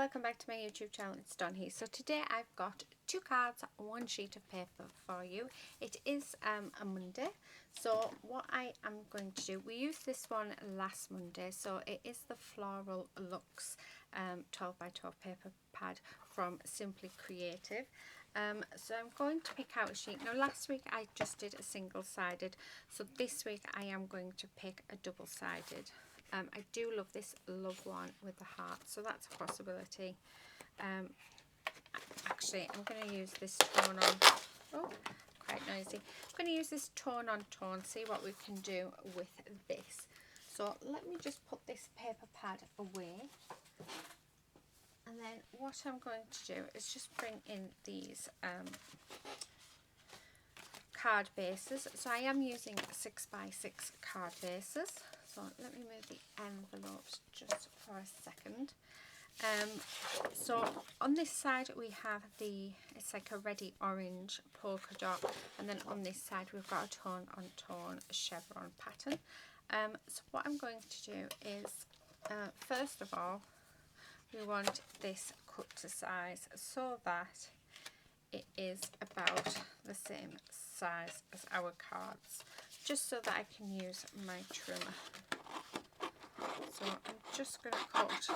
welcome back to my YouTube channel. It's Dawn here. So today I've got 2 cards, 1 sheet of paper for you. It is a Monday, so what I am going to do, we used this one last Monday, so it is the Floral Lux 12 by 12 paper pad from Simply Creative. So I'm going to pick out a sheet. Now last week I just did a single-sided, so this week I am going to pick a double-sided. I do love this love one with the heart, so that's a possibility. Actually, I'm going to use this tone on. Oh, quite noisy. I'm going to use this tone on tone, see what we can do with this. So let me just put this paper pad away. And then what I'm going to do is just bring in these card bases. So I am using 6 by 6 card bases. So let me move the envelopes just for a second. So on this side we have it's like a reddy orange polka dot, and then on this side we've got a tone on tone chevron pattern. So what I'm going to do is, first of all, we want this cut to size so that it is about the same size as our cards, just so that I can use my trimmer. So I'm just going to cut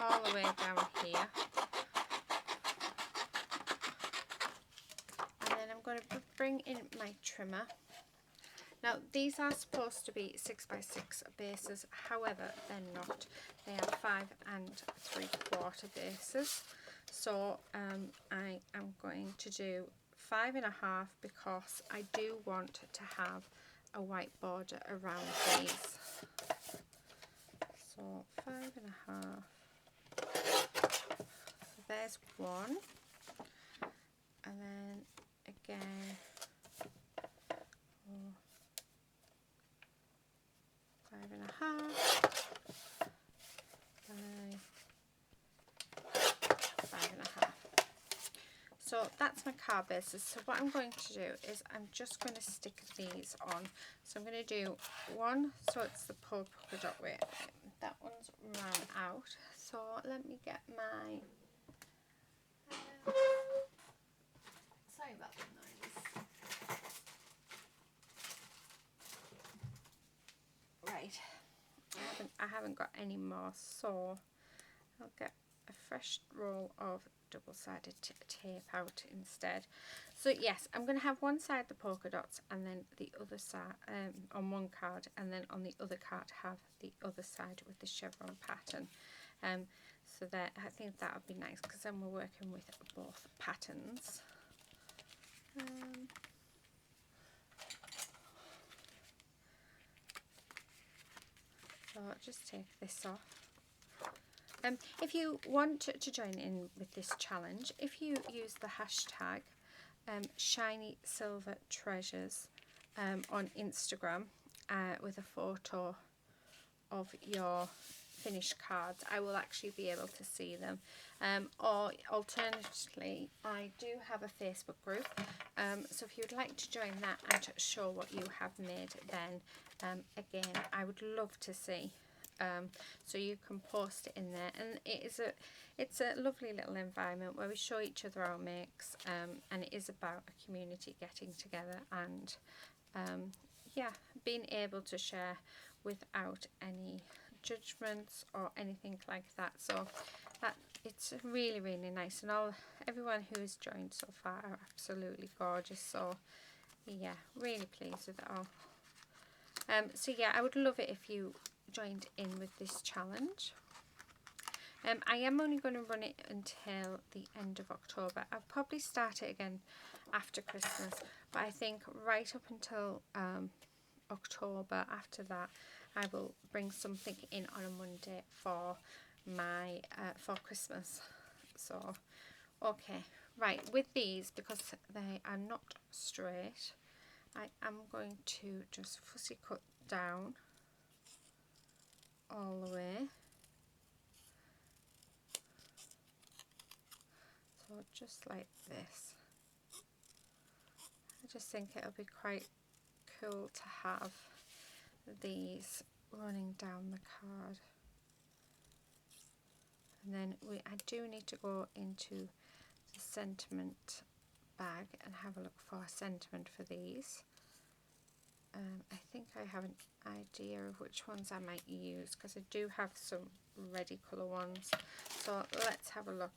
all the way down here, and then I'm going to bring in my trimmer. Now these are supposed to be 6 by 6 bases, however they're not. They are 5 3/4 bases. So I am going to do 5 1/2 because I do want to have a white border around these. So 5 1/2. So there's one, and then again 5 1/2. 5 1/2. So that's my card bases. So what I'm going to do is I'm just going to stick these on. So I'm going to do one, so it's the polka dot way. That one's ran out. So let me get my... sorry about the noise. Right. I haven't got any more, so I'll get a fresh roll of double-sided tape out instead. So yes, I'm going to have one side the polka dots, and then the other side on one card, and then on the other card have the other side with the chevron pattern. So that, I think that would be nice, because then we're working with both patterns. So I'll just take this off. If you want to join in with this challenge, if you use the hashtag Shiny Silver Treasures on Instagram with a photo of your finished cards, I will actually be able to see them. Or alternatively, I do have a Facebook group, so if you'd like to join that and show what you have made, then again, I would love to see. So you can post it in there, and it's a lovely little environment where we show each other our makes, and it is about a community getting together and yeah, being able to share without any judgments or anything like that. So that it's really, really nice, and everyone who has joined so far are absolutely gorgeous. So yeah, really pleased with it all. So yeah, I would love it if you joined in with this challenge. I am only going to run it until the end of October. I'll probably start it again after Christmas, but I think right up until October, after that, I will bring something in on a Monday for my for Christmas. So okay, right, with these, because they are not straight, I am going to just fussy cut down all the way. So just like this. I just think it'll be quite cool to have these running down the card. And then I do need to go into the sentiment bag and have a look for a sentiment for these. I think I have an idea of which ones I might use, because I do have some ready colour ones. So let's have a look.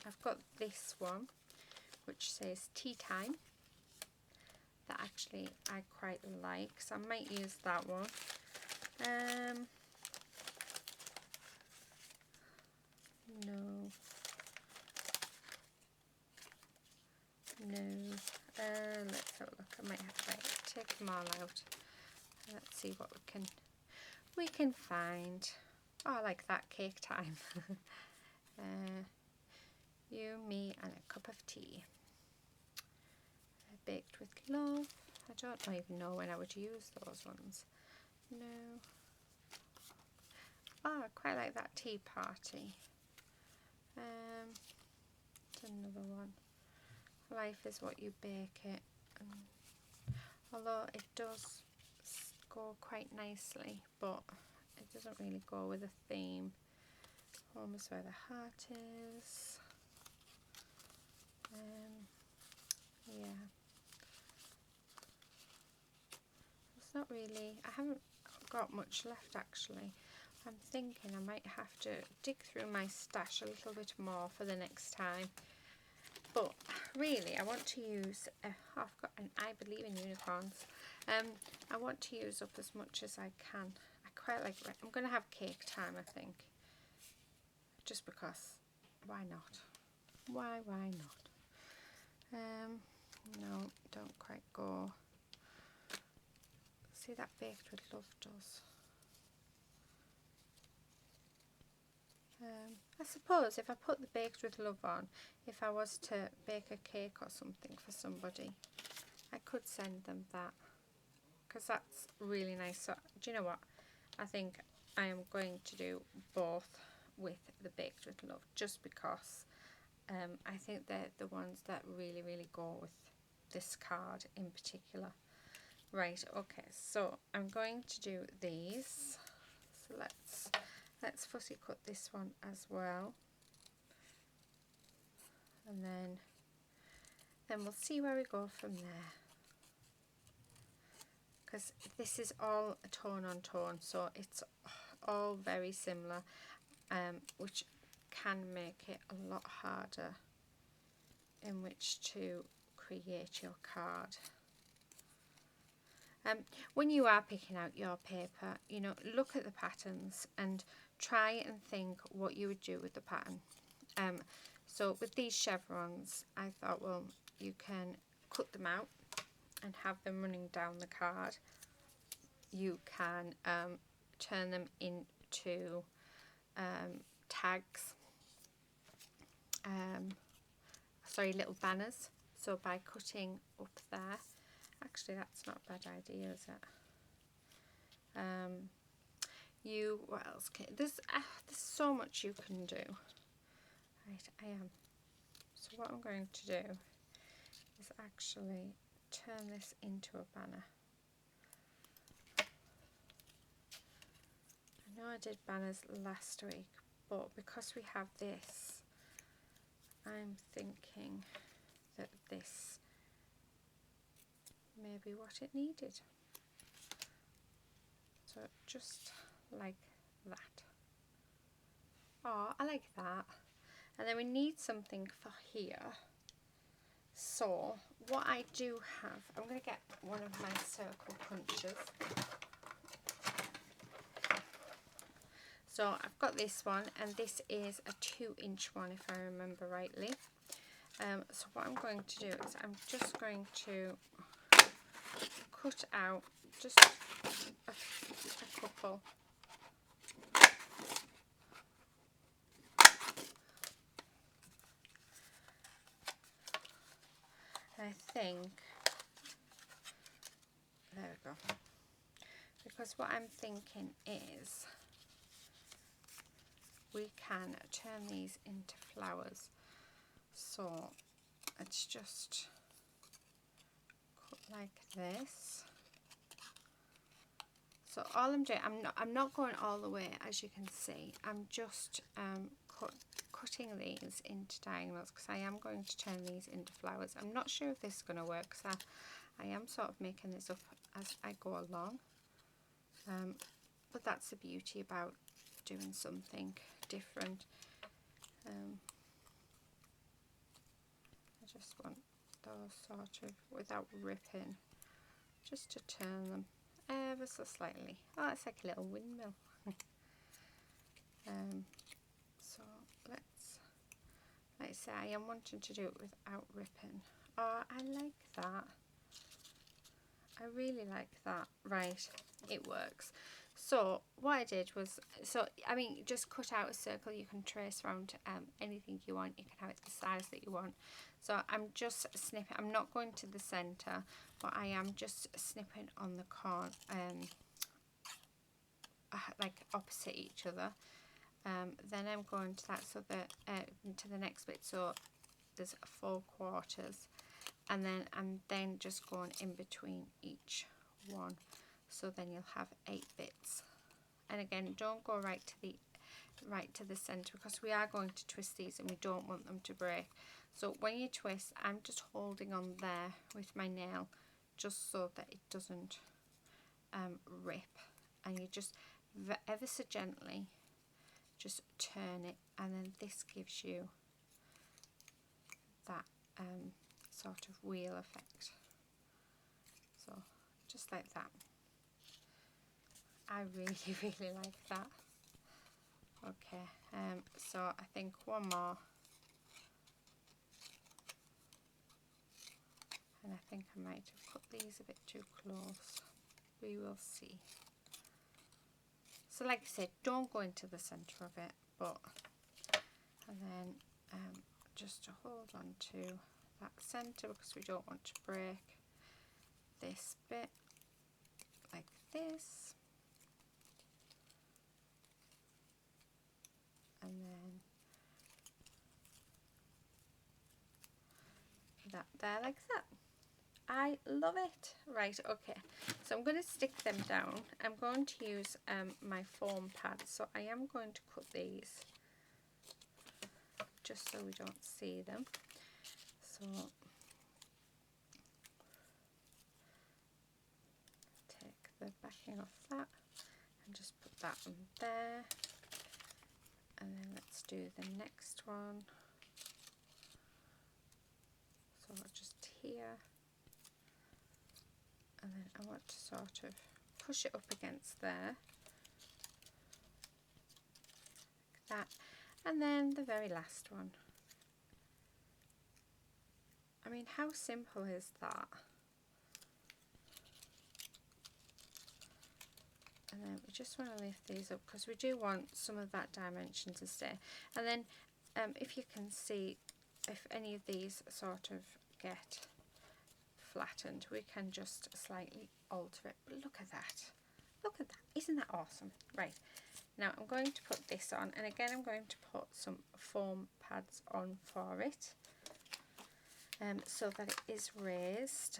I've got this one which says tea time, that actually I quite like, so I might use that one. No, let's have a look. I might have to take them all out. Let's see what we can find. Oh, I like that, cake time. You, me, and a cup of tea. Baked with love. I don't even know when I would use those ones. No. Oh, I quite like that tea party. Another one. Life is what you bake it. Although it does go quite nicely, but it doesn't really go with the theme. Home is where the heart is. Yeah. It's not really, I haven't got much left actually. I'm thinking I might have to dig through my stash a little bit more for the next time. But really I want to use, I've got an I Believe in Unicorns. I want to use up as much as I can. I quite like, I'm going to have cake time I think. Just because, why not? Why not? No, don't quite go. See, that baked with love does. I suppose if I put the baked with love on, if I was to bake a cake or something for somebody, I could send them that, because that's really nice. So do you know what, I think I am going to do both with the baked with love, just because I think they're the ones that really go with this card in particular. Right, okay, so I'm going to do these. So let's fussy cut this one as well, and then we'll see where we go from there, because this is all tone on tone, so it's all very similar, which can make it a lot harder in which to create your card. When you are picking out your paper, you know, look at the patterns and try and think what you would do with the pattern. So with these chevrons, I thought, well, you can cut them out and have them running down the card. You can turn them into tags, little banners. So by cutting up there, actually that's not a bad idea, is it? What else can, there's so much you can do. Right, I am. So what I'm going to do is actually turn this into a banner. I know I did banners last week, but because we have this, I'm thinking that this may be what it needed. So just like that. Oh, I like that. And then we need something for here. So what I do have, I'm going to get one of my circle punches. So I've got this one, and this is a 2-inch one if I remember rightly. So what I'm going to do is I'm just going to cut out just a couple. I think, there we go, because what I'm thinking is we can turn these into flowers. So it's just cut like this. So all I'm doing, I'm not going all the way, as you can see. I'm just cutting these into diagonals because I am going to turn these into flowers. I'm not sure if this is going to work because I am sort of making this up as I go along. But that's the beauty about doing something different. I just want those sort of, without ripping, just to turn them ever so slightly. Oh, it's like a little windmill. So let's, like I say, I am wanting to do it without ripping. Oh, I like that. I really like that. Right, it works. So what I did was, I mean, just cut out a circle. You can trace around anything you want. You can have it the size that you want. So I'm just snipping. I'm not going to the center, but I am just snipping on the corner, like opposite each other. Then I'm going to that, so that to the next bit. So there's 4 quarters, and then I'm just going in between each one. So then you'll have 8 bits. And again, don't go right to the center because we are going to twist these and we don't want them to break. So when you twist, I'm just holding on there with my nail just so that it doesn't rip, and you just ever so gently just turn it, and then this gives you that sort of wheel effect. So just like that. I really really like that. Okay, so I think one more, and I think I might have cut these a bit too close. We will see. So like I said, don't go into the center of it, but, and then just to hold on to that center because we don't want to break this bit, like this. And then that there, like that. I love it. Right, okay, so I'm going to stick them down. I'm going to use my foam pads, so I am going to cut these just so we don't see them. So take the backing off that and just put that on there. And then let's do the next one. So just here, and then I want to sort of push it up against there, like that. And then the very last one. I mean, how simple is that? And then we just want to lift these up because we do want some of that dimension to stay. And then if you can see, if any of these sort of get flattened, we can just slightly alter it. But look at that. Look at that. Isn't that awesome? Right. Now I'm going to put this on, and again I'm going to put some foam pads on for it, so that it is raised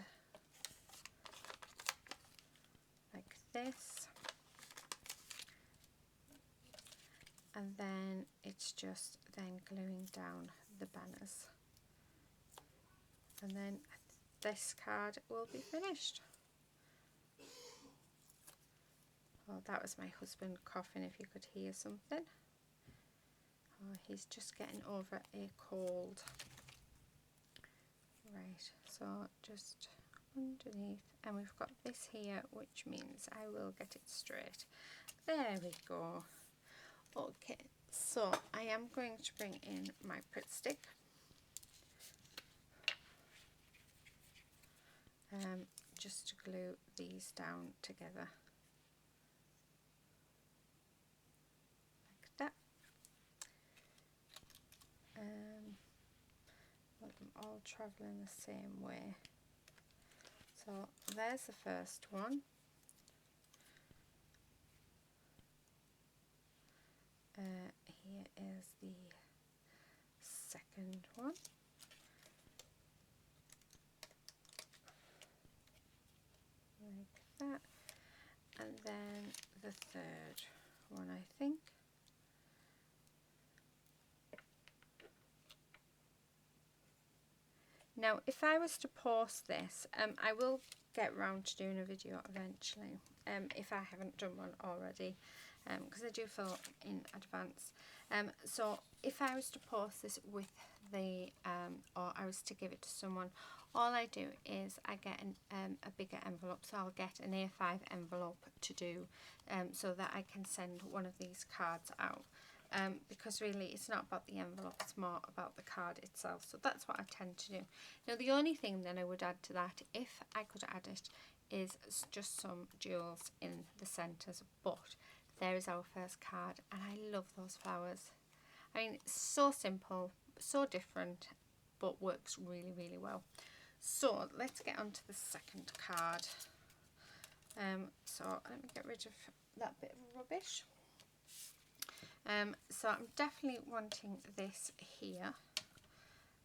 like this. And then it's just then gluing down the banners, and then this card will be finished. Oh, that was my husband coughing, if you could hear something. Oh, he's just getting over a cold. Right, so just underneath, and we've got this here, which means I will get it straight. There we go. Okay, so I am going to bring in my Pritt stick. Just to glue these down together. Like that. Let them all travelling the same way. So there's the first one. Here is the second one. Like that. And then the third one, I think. Now, if I was to post this, I will get round to doing a video eventually, if I haven't done one already, because I do film in advance. So if I was to post this with the, or I was to give it to someone, all I do is I get a bigger envelope. So I'll get an A5 envelope to do, so that I can send one of these cards out. Because really it's not about the envelope, it's more about the card itself. So that's what I tend to do. Now the only thing then I would add to that, if I could add it, is just some jewels in the centres. But there is our first card, and I love those flowers. I mean, it's so simple, so different, but works really, really well. So let's get on to the second card. So let me get rid of that bit of rubbish. So I'm definitely wanting this here.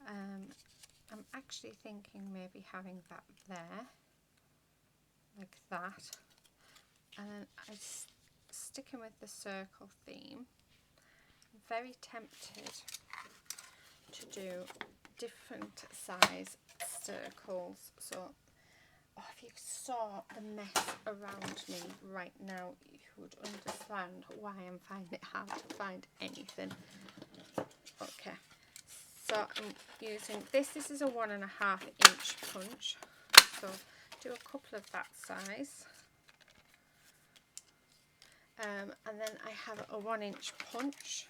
I'm actually thinking maybe having that there, like that. And then I'm sticking with the circle theme. I'm very tempted to do different size circles. So, if you saw the mess around me right now, you would understand why I'm finding it hard to find anything. Okay, so I'm using this. This is a 1.5 inch punch. So do a couple of that size. And then I have a 1 inch punch.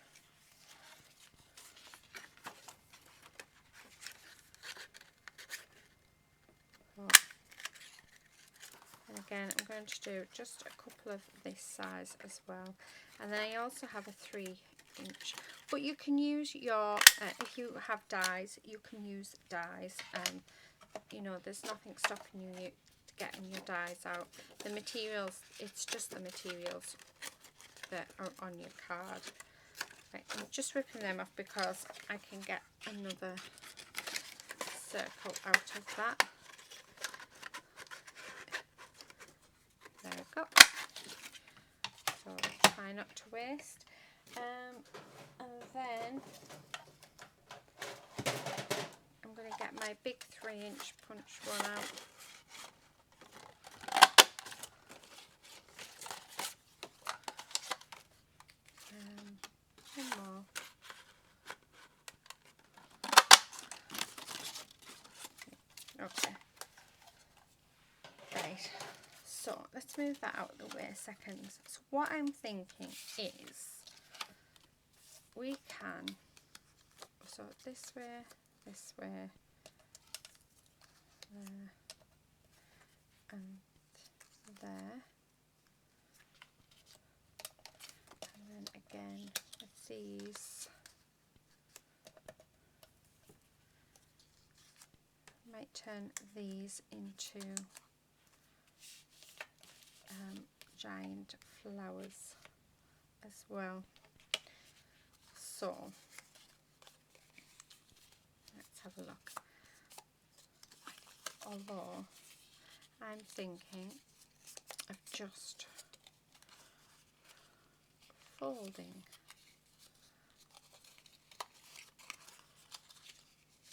And again, I'm going to do just a couple of this size as well. And then I also have a 3 inch. But you can use your, if you have dies, you can use dies. You know, there's nothing stopping you getting your dies out. The materials, it's just the materials that are on your card. Right, I'm just ripping them off because I can get another circle out of that. There we go. So try not to waste. And then I'm going to get my big 3 inch punch one out. One more. Okay. Right. So let's move that out of the way a second. So what I'm thinking is we can, so this way, there, and there, and then again with these. Might turn these into giant flowers as well. So let's have a look. Although I'm thinking of just folding.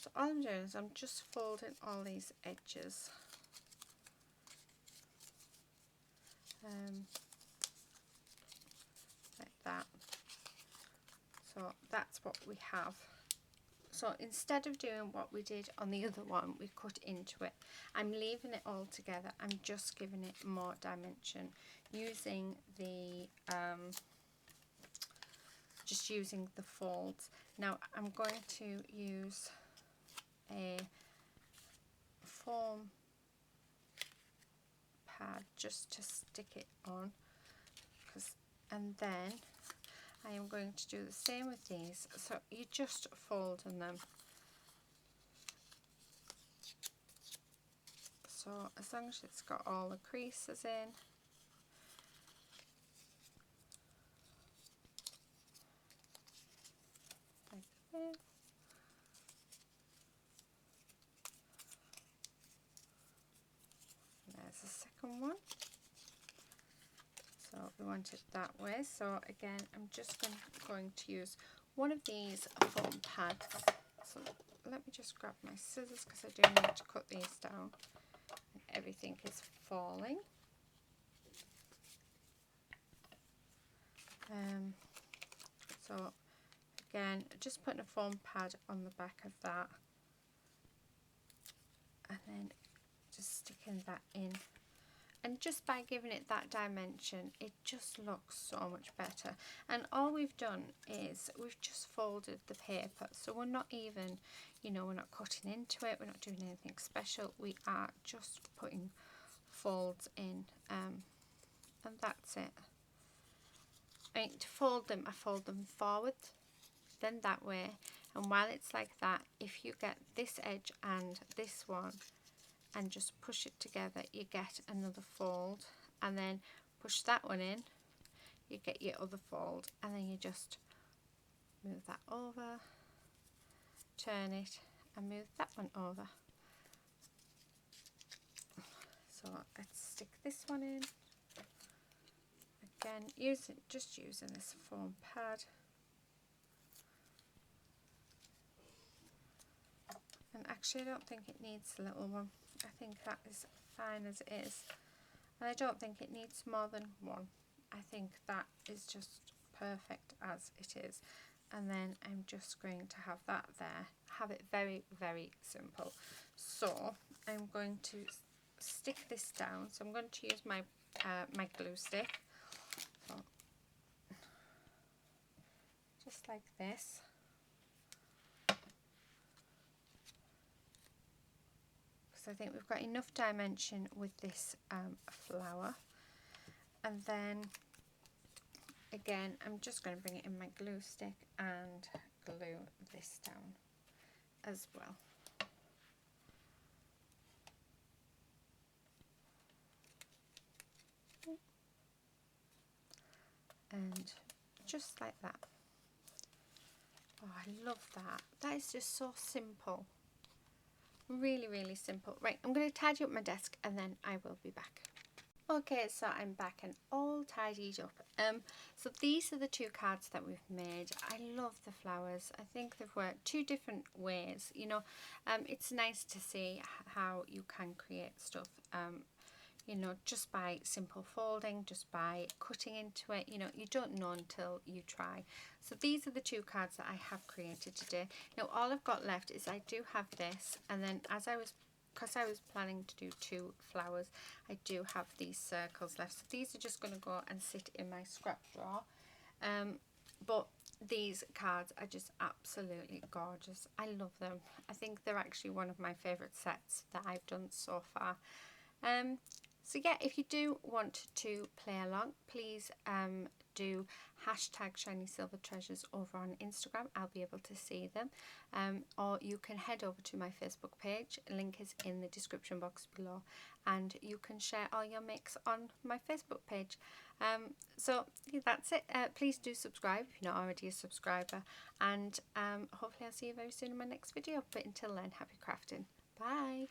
So all I'm doing is I'm just folding all these edges. Like that. So that's what we have. So instead of doing what we did on the other one, we cut into it. I'm leaving it all together. I'm just giving it more dimension using the just using the folds. Now I'm going to use a foam pad just to stick it on, and then I am going to do the same with these. So you just fold in them. So as long as it's got all the creases in. Like this. There's the second one. So we want it that way. So again, I'm just going to use one of these foam pads. So let me just grab my scissors because I do need to cut these down. And everything is falling. So again, just putting a foam pad on the back of that, and then just sticking that in. And just by giving it that dimension, it just looks so much better. And all we've done is we've just folded the paper. So we're not even, you know, we're not cutting into it. We're not doing anything special. We are just putting folds in. And that's it. I mean, to fold them, I fold them forward, then that way. And while it's like that, if you get this edge and this one, and just push it together, you get another fold, and then push that one in, you get your other fold, and then you just move that over, turn it, and move that one over. So let's stick this one in. Again, just using this foam pad. And actually I don't think it needs a little one. I think that is fine as it is. And I don't think it needs more than one. I think that is just perfect as it is. And then I'm just going to have that there. Have it very, very simple. So I'm going to stick this down. So I'm going to use my my glue stick. So, just like this. I think we've got enough dimension with this flower. And then again, I'm just going to bring it in my glue stick and glue this down as well. And just like that. Oh, I love that. That is just so simple. Really, really simple. Right, I'm going to tidy up my desk and then I will be back. Okay, so I'm back and all tidied up. So these are the two cards that we've made. I love the flowers. I think they've worked two different ways. You know, it's nice to see how you can create stuff. You know, just by simple folding, just by cutting into it. You know, you don't know until you try. So these are the two cards that I have created today. Now all I've got left is I do have this, and then because I was planning to do two flowers, I do have these circles left. So these are just going to go and sit in my scrap drawer. But these cards are just absolutely gorgeous. I love them. I think they're actually one of my favourite sets that I've done so far. So yeah, if you do want to play along, please do #ShinySilverTreasures over on Instagram. I'll be able to see them. Or you can head over to my Facebook page. Link is in the description box below. And you can share all your makes on my Facebook page. So yeah, that's it. Please do subscribe if you're not already a subscriber. And hopefully I'll see you very soon in my next video. But until then, happy crafting. Bye.